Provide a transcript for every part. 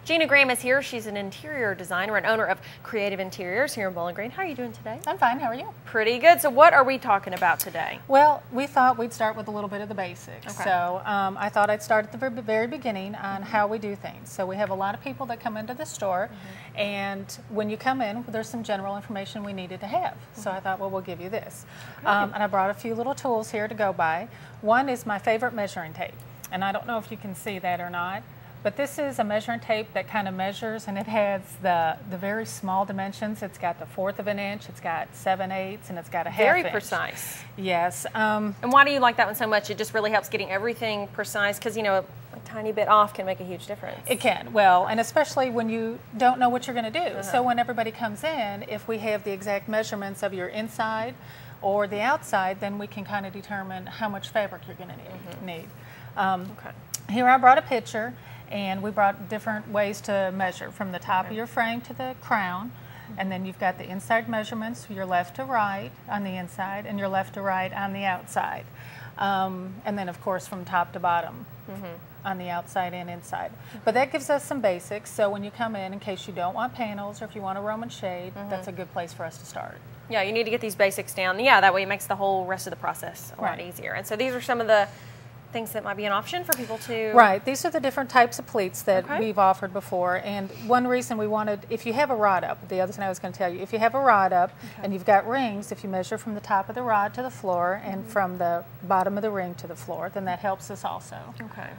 Gina Graham is here. She's an interior designer and owner of Creative Interiors here in Bowling Green. How are you doing today? I'm fine. How are you? Pretty good. So what are we talking about today? Well, we thought we'd start with a little bit of the basics. Okay. So I thought I'd start at the very beginning on how we do things. So we have a lot of people that come into the store, and when you come in, there's some general information we needed to have. So I thought, well, we'll give you this. And I brought a few little tools here to go by. One is my favorite measuring tape, and I don't know if you can see that or not. But this is a measuring tape that kind of measures, and it has the very small dimensions. It's got the 1/4 of an inch, it's got 7/8, and it's got a 1/2 inch. Very precise. Yes. And why do you like that one so much? It just really helps getting everything precise because, you know, a tiny bit off can make a huge difference. It can. Well, and especially when you don't know what you're going to do. So when everybody comes in, if we have the exact measurements of your inside or the outside, then we can kind of determine how much fabric you're going to need. Here I brought a picture. And we brought different ways to measure, from the top of your frame to the crown. And then you've got the inside measurements, your left to right on the inside and your left to right on the outside. And then, of course, from top to bottom on the outside and inside. But that gives us some basics. So when you come in case you don't want panels or if you want a Roman shade, that's a good place for us to start. Yeah, you need to get these basics down. Yeah, that way it makes the whole rest of the process a lot easier. And so these are some of the things that might be an option for people to... Right. These are the different types of pleats that we've offered before. And one reason we wanted, if you have a rod up, the other thing I was going to tell you, if you have a rod up and you've got rings, if you measure from the top of the rod to the floor and from the bottom of the ring to the floor, then that helps us also. Okay.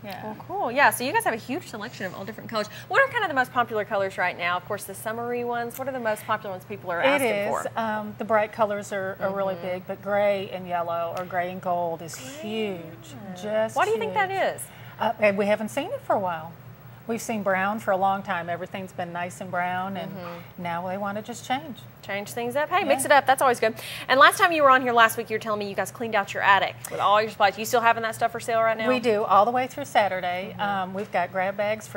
Yeah. Well, cool. Yeah, so you guys have a huge selection of all different colors. What are kind of the most popular colors right now? Of course, the summery ones. What are the most popular ones people are asking for? It is. The bright colors are really big, but gray and yellow or gray and gold is huge. Just Why do you think that is? And we haven't seen it for a while. We've seen brown for a long time. Everything's been nice and brown, and now they want to just change. Change things up. Hey, mix it up. That's always good. And last time you were on here last week, you were telling me you guys cleaned out your attic with all your supplies. You still having that stuff for sale right now? We do, all the way through Saturday. We've got grab bags for